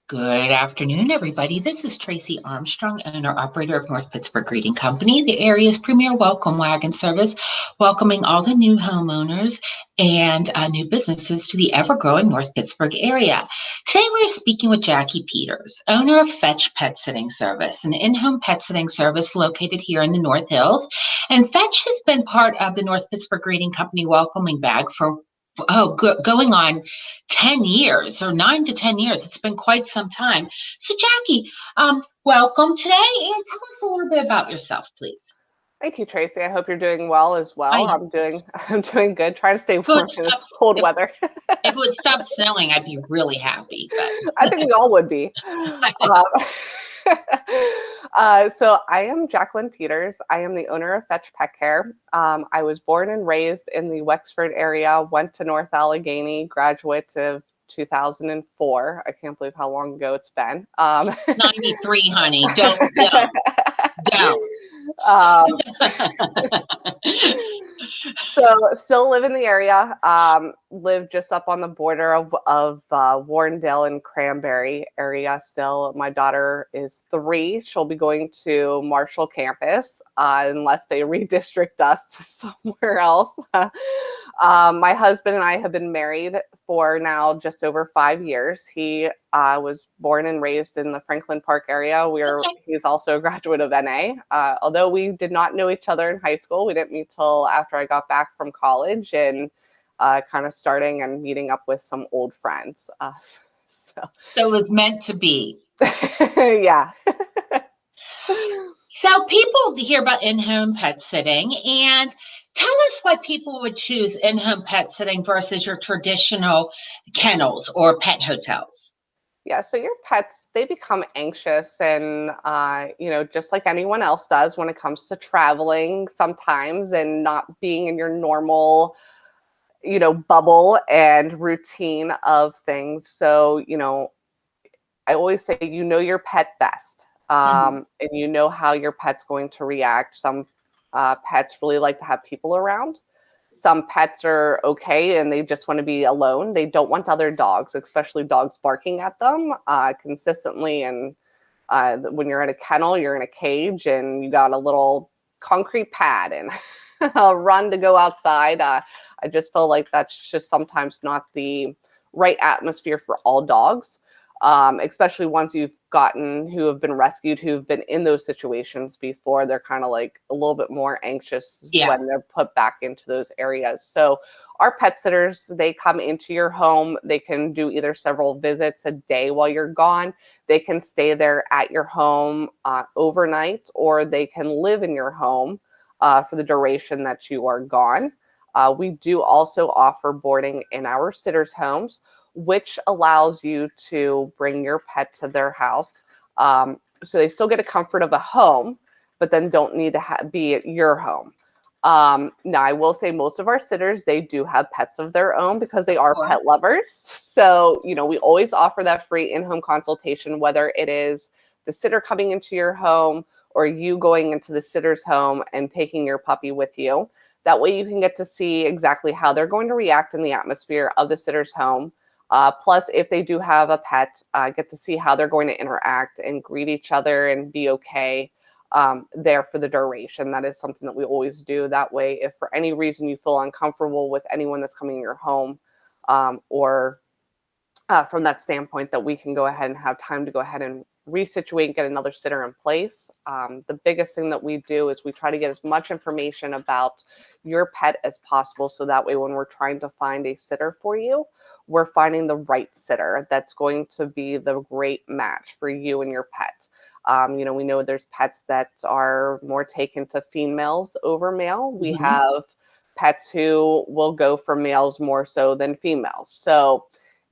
Good afternoon, everybody. This is Tracy Armstrong, owner-operator of North Pittsburgh Greeting Company, the area's premier welcome wagon service, welcoming all the new homeowners and new businesses to the ever-growing North Pittsburgh area. Today, we're speaking with Jackie Peters, owner of Fetch Pet Sitting Service, an in-home pet sitting service located here in the North Hills. And Fetch has been part of the North Pittsburgh Greeting Company welcoming bag for going on 10 years or 9 to 10 years. It's been quite some time. So, Jackie, welcome today and tell us a little bit about yourself, please. Thank you, Tracy. I hope you're doing well as well. I I'm doing good. Trying to stay warm in this cold weather. If it would stop snowing, I'd be really happy. But I think we all would be. So I am Jacqueline Peters. I am the owner of Fetch Pet Care. I was born and raised in the Wexford area, went to North Allegheny, graduate of 2004. I can't believe how long ago it's been. 93, honey. Don't. So still live in the area, live just up on the border of Warrendale and Cranberry area still. My daughter is 3. She'll be going to Marshall campus unless they redistrict us to somewhere else. My husband and I have been married for now just over 5 years. He was born and raised in the Franklin Park area. He's also a graduate of NA. Although we did not know each other in high school, we didn't meet till after I got back from college and kind of starting and meeting up with some old friends. So it was meant to be. Yeah. So people hear about in-home pet sitting, and tell us why people would choose in-home pet sitting versus your traditional kennels or pet hotels. Yeah, so your pets, they become anxious and, just like anyone else does when it comes to traveling sometimes and not being in your normal, bubble and routine of things. So, I always say, your pet best. And you know how your pet's going to react. Some pets really like to have people around. Some pets are okay and they just want to be alone. They don't want other dogs, especially dogs barking at them consistently. And when you're in a kennel, you're in a cage and you got a little concrete pad and a run to go outside. I just feel like that's just sometimes not the right atmosphere for all dogs. Especially ones who have been rescued, who've been in those situations before. They're kind of like a little bit more anxious when they're put back into those areas. So our pet sitters, they come into your home. They can do either several visits a day while you're gone. They can stay there at your home overnight, or they can live in your home for the duration that you are gone. We do also offer boarding in our sitters' homes, which allows you to bring your pet to their house. So they still get a comfort of a home, but then don't need to be at your home. Now, I will say most of our sitters, they do have pets of their own because they are pet lovers. So, we always offer that free in-home consultation, whether it is the sitter coming into your home or you going into the sitter's home and taking your puppy with you. That way you can get to see exactly how they're going to react in the atmosphere of the sitter's home. Plus, if they do have a pet, get to see how they're going to interact and greet each other and be okay there for the duration. That is something that we always do. That way, if for any reason you feel uncomfortable with anyone that's coming in your home or from that standpoint, that we can go ahead and have time to go ahead and resituate and get another sitter in place. The biggest thing that we do is we try to get as much information about your pet as possible. So that way, when we're trying to find a sitter for you, we're finding the right sitter that's going to be the great match for you and your pet. We know there's pets that are more taken to females over male. We have pets who will go for males more so than females. So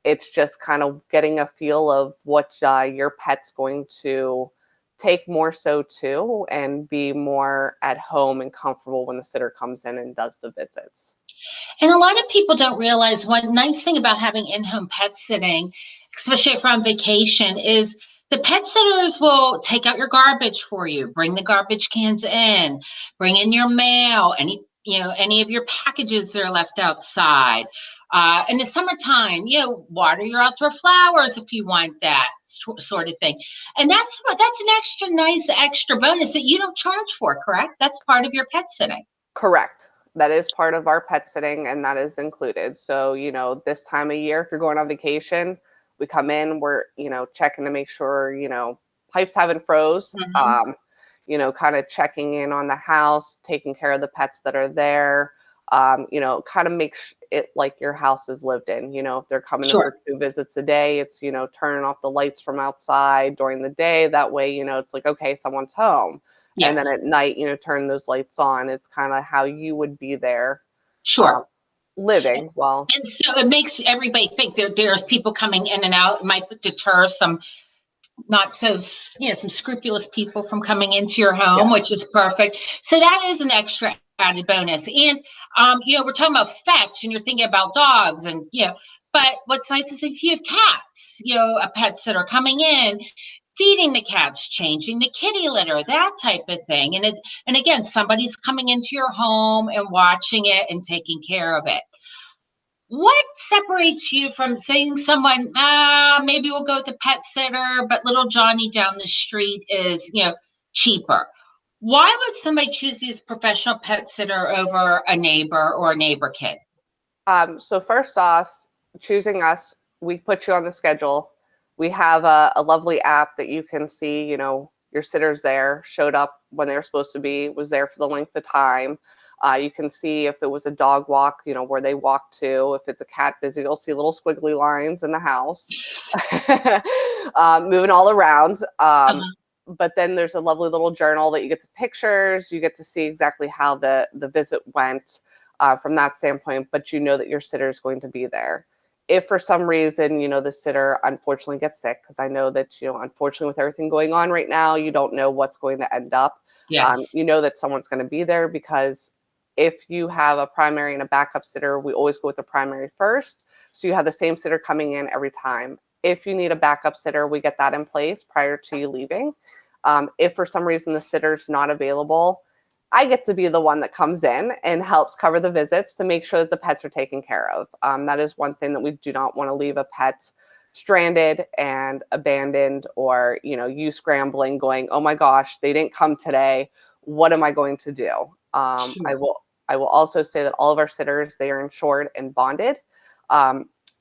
it's just kind of getting a feel of what your pet's going to take more so too, and be more at home and comfortable when the sitter comes in and does the visits. And a lot of people don't realize one nice thing about having in-home pet sitting, especially if you're on vacation, is the pet sitters will take out your garbage for you, bring the garbage cans in, bring in your mail, any of your packages that are left outside, In the summertime, water your outdoor flowers if you want that sort of thing. And that's an extra bonus that you don't charge for, correct? That's part of your pet sitting. Correct. That is part of our pet sitting, and that is included. So, this time of year, if you're going on vacation, we come in, we're, checking to make sure, pipes haven't froze, Mhm. kind of checking in on the house, taking care of the pets that are there, kind of make it like your house is lived in. If they're coming in Sure. for 2 visits a day, it's, turning off the lights from outside during the day. That way, it's like, okay, someone's home. And then Yes. at night, turn those lights on. It's kind of how you would be there, Sure. living. Well, And so it makes everybody think there's people coming in and out. It might deter some not so, some scrupulous people from coming into your home, which yes, is perfect. So that is an extra added bonus. And, we're talking about fetch and you're thinking about dogs and, but what's nice is if you have cats, a pets that are coming in, feeding the cats, changing the kitty litter, that type of thing. And again, somebody's coming into your home and watching it and taking care of it. What separates you from saying someone, maybe we'll go with the pet sitter, but little Johnny down the street is, cheaper? Why would somebody choose this professional pet sitter over a neighbor or a neighbor kid? so first off, choosing us, we put you on the schedule. We have a lovely app that you can see, your sitters there, showed up when they were supposed to be, was there for the length of time. You can see if it was a dog walk, where they walk to. If it's a cat visit, you'll see little squiggly lines in the house, moving all around. Uh-huh. But then there's a lovely little journal that you get to pictures. You get to see exactly how the visit went, from that standpoint, but that your sitter is going to be there. If for some reason, the sitter unfortunately gets sick, because I know that, unfortunately with everything going on right now, you don't know what's going to end up. Yes. That someone's going to be there, because if you have a primary and a backup sitter, we always go with the primary first. So you have the same sitter coming in every time. If you need a backup sitter, we get that in place prior to you leaving. If for some reason the sitter's not available, I get to be the one that comes in and helps cover the visits to make sure that the pets are taken care of. That is one thing that we do not want to leave a pet stranded and abandoned, or, you scrambling going, oh my gosh, they didn't come today. What am I going to do? I Sure. will also say that all of our sitters, they are insured and bonded.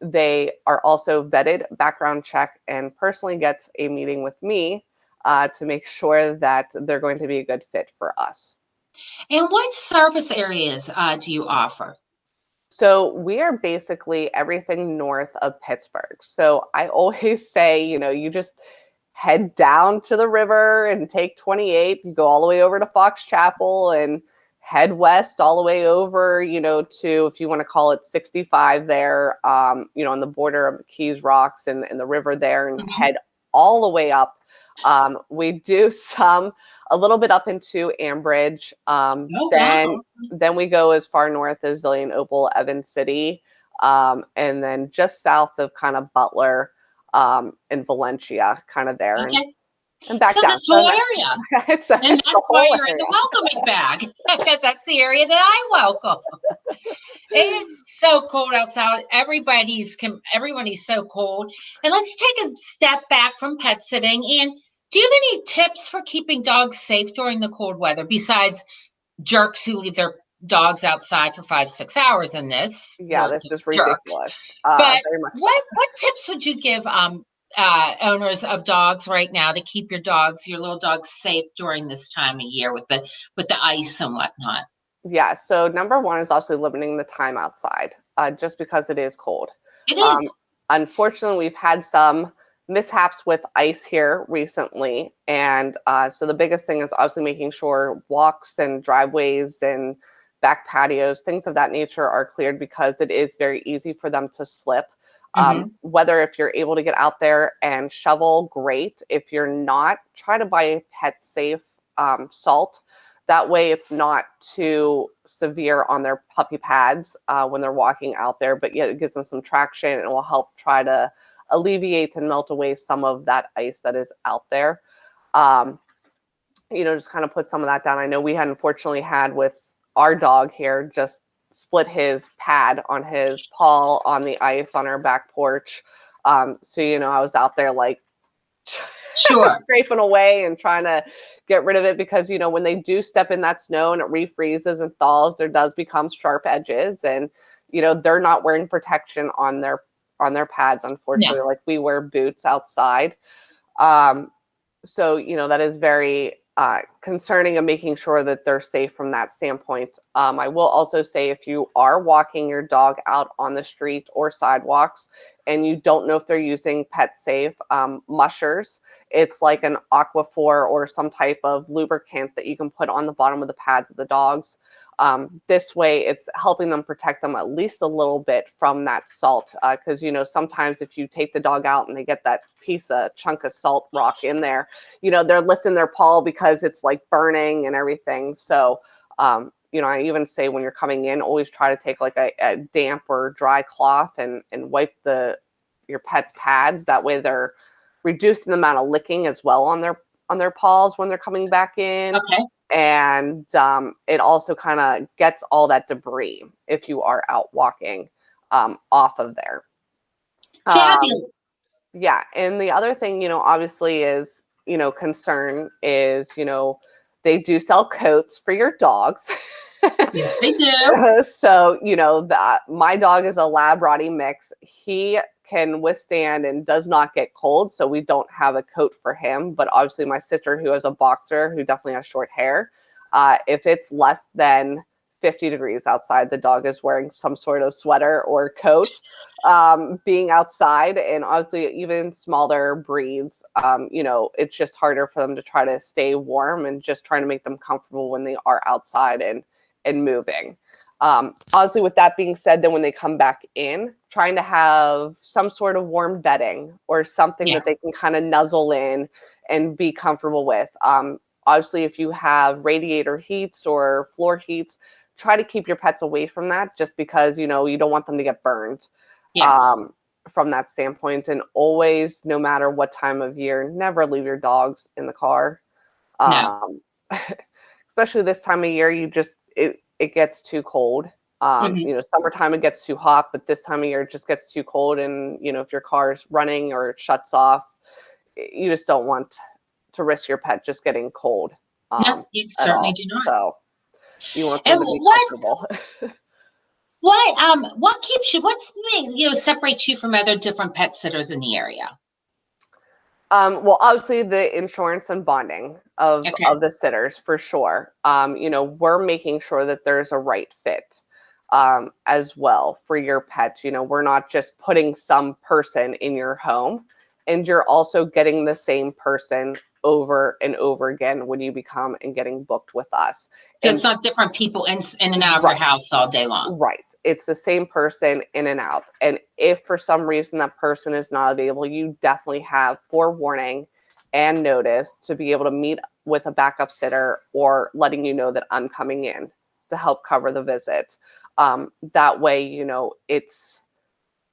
They are also vetted, background check, and personally gets a meeting with me to make sure that they're going to be a good fit for us. And what service areas do you offer? So we are basically everything north of Pittsburgh. So I always say, you just head down to the river and take 28 and go all the way over to Fox Chapel and head west all the way over, to, if you want to call it 65 there, on the border of Keys Rocks and the river there, and Mhm. head all the way up. We do a little bit up into Ambridge. Oh, Then wow. then we go as far north as Zillion, Opal, Evans City, and then just south of kind of Butler, and Valencia, kind of there, and Okay. back So down. this So whole area. it's And it's the that's why whole you're in area. the welcoming bag, because that's the area that I welcome. It is so cold outside. Everyone is so cold. And let's take a step back from pet sitting. And do you have any tips for keeping dogs safe during the cold weather besides jerks who leave their dogs outside for 5, 6 hours in this? Yeah, Well, this just is jerks. ridiculous. But Very much so. what tips would you give owners of dogs right now to keep your little dogs safe during this time of year with the ice and whatnot? Yeah. So number one is also limiting the time outside, just because it is cold. It Um, is. Unfortunately, we've had some mishaps with ice here recently, and so the biggest thing is obviously making sure walks and driveways and back patios, things of that nature, are cleared, because it is very easy for them to slip. Hmm. Whether if you're able to get out there and shovel, great. If you're not, try to buy pet safe salt. That way it's not too severe on their puppy pads when they're walking out there, but yet it gives them some traction and will help try to alleviate and melt away some of that ice that is out there. Um, just kind of put some of that down. I know we had unfortunately had with our dog here just split his pad on his paw on the ice on our back porch. So, I was out there like Sure. scraping away and trying to get rid of it because, when they do step in that snow and it refreezes and thaws, there does become sharp edges, and, they're not wearing protection on their pads, unfortunately. No. Like, we wear boots outside. So, that is very concerning, and making sure that they're safe from that standpoint. I will also say, if you are walking your dog out on the street or sidewalks and you don't know if they're using Pet Safe, mushers, it's like an Aquaphor or some type of lubricant that you can put on the bottom of the pads of the dogs. This way, it's helping them protect them at least a little bit from that salt. Because, sometimes if you take the dog out and they get that chunk of salt rock in there, they're lifting their paw because it's like burning and everything. So, I even say when you're coming in, always try to take like a damp or dry cloth and wipe your pet's pads. That way they're reducing the amount of licking as well on their paws when they're coming back in. Okay. And it also kind of gets all that debris if you are out walking off of there. Fabulous. Yeah. And the other thing, obviously is, concern is, they do sell coats for your dogs. Yes, they do. So, my dog is a Lab Rottie mix. He can withstand and does not get cold, so we don't have a coat for him. But obviously my sister, who is a boxer, who definitely has short hair, if it's less than 50 degrees outside, the dog is wearing some sort of sweater or coat, being outside. And obviously even smaller breeds, it's just harder for them to try to stay warm, and just trying to make them comfortable when they are outside and moving. Obviously, with that being said, then when they come back in, trying to have some sort of warm bedding or something that they can kind of nuzzle in and be comfortable with. Obviously, if you have radiator heats or floor heats, try to keep your pets away from that, just because, you don't want them to get burned. Yes. From that standpoint. And always, no matter what time of year, never leave your dogs in the car. No. Especially this time of year, it gets too cold. Summertime it gets too hot, but this time of year it just gets too cold. And, if your car is running or it shuts off, you just don't want to risk your pet just getting cold. No, you certainly do not. So you want them to be comfortable. What keeps you, separates you from other different pet sitters in the area? Well, obviously the insurance and bonding of the sitters, for sure. We're making sure that there's a right fit as well for your pet. We're not just putting some person in your home, and you're also getting the same person over and over again when you become and getting booked with us. So it's not different people in and out of your house all day long. Right. It's the same person in and out. And if for some reason that person is not available, you definitely have forewarning and notice to be able to meet with a backup sitter, or letting you know that I'm coming in to help cover the visit. That way, it's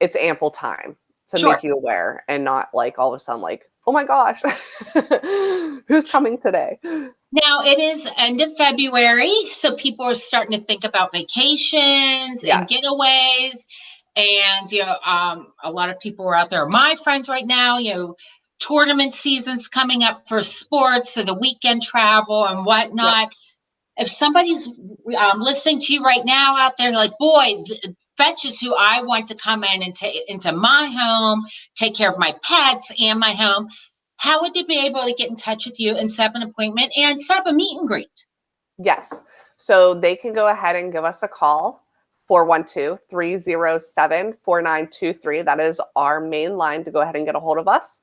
ample time to make you aware, and not like all of a sudden like, oh my gosh, who's coming today? Now it is end of February, so people are starting to think about vacations and getaways. And, a lot of people are out there. My friends right now, tournament season's coming up for sports, so the weekend travel and whatnot. If somebody's listening to you right now out there, like, boy, Fetch is who I want to come in and take into my home, take care of my pets and my home, how would they be able to get in touch with you and set up an appointment and set up a meet and greet? Yes. So they can go ahead and give us a call, 412-307-4923. That is our main line to go ahead and get a hold of us.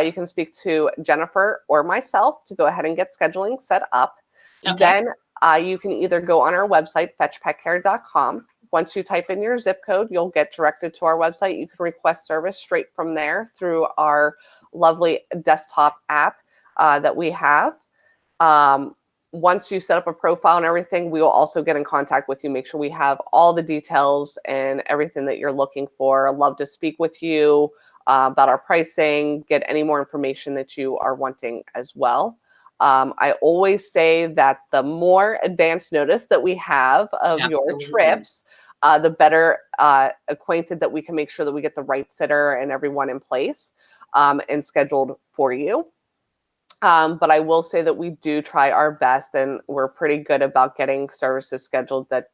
You can speak to Jennifer or myself to go ahead and get scheduling set up. Then you can either go on our website, fetchpetcare.com. Once you type in your zip code, you'll get directed to our website. You can request service straight from there through our lovely desktop app that we have. Once you set up a profile and everything, we will also get in contact with you, make sure we have all the details and everything that you're looking for. I'd love to speak with you about our pricing, get any more information that you are wanting as well. I always say that the more advance notice that we have of your Absolutely. trips, the better acquainted that we can make sure that we get the right sitter and everyone in place and scheduled for you. But I will say that we do try our best, and we're pretty good about getting services scheduled that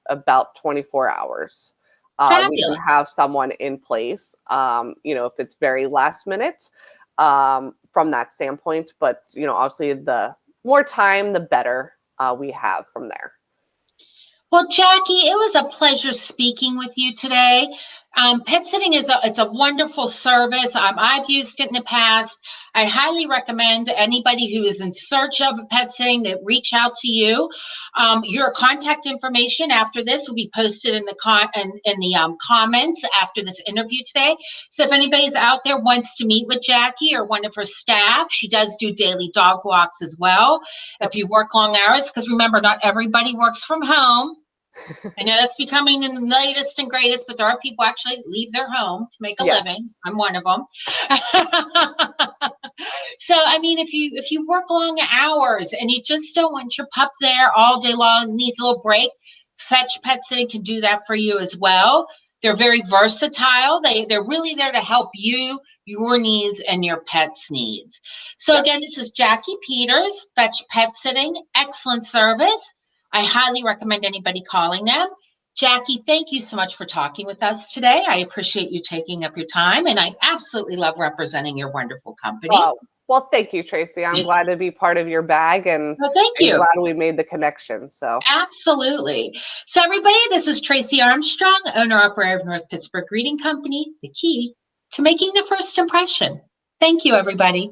about 24 hours. We can Fabulous. have someone in place, if it's very last minute from that standpoint. But, obviously the more time, the better we have from there. Well, Jackie, it was a pleasure speaking with you today. Pet sitting it's a wonderful service. I've used it in the past. I highly recommend anybody who is in search of a pet sitting that reach out to you. Your contact information after this will be posted in the comments after this interview today. So if anybody's out there wants to meet with Jackie or one of her staff, she does do daily dog walks as well. Yep. If you work long hours, because remember, not everybody works from home. I know that's becoming the latest and greatest, but there are people actually leave their home to make a Yes. living. I'm one of them. So, I mean, if you work long hours and you just don't want your pup there all day long, needs a little break, Fetch Pet Sitting can do that for you as well. They're very versatile. They're really there to help you, your needs, and your pet's needs. So Yep. again, this is Jackie Peters, Fetch Pet Sitting. Excellent service. I highly recommend anybody calling them. Jackie, thank you so much for talking with us today. I appreciate you taking up your time, and I absolutely love representing your wonderful company. Well, thank you, Tracy. I'm glad to be part of your bag, and Well, thank you. glad we made the connection. So Absolutely. So everybody, this is Tracy Armstrong, owner-operator of North Pittsburgh Greeting Company, the key to making the first impression. Thank you, everybody.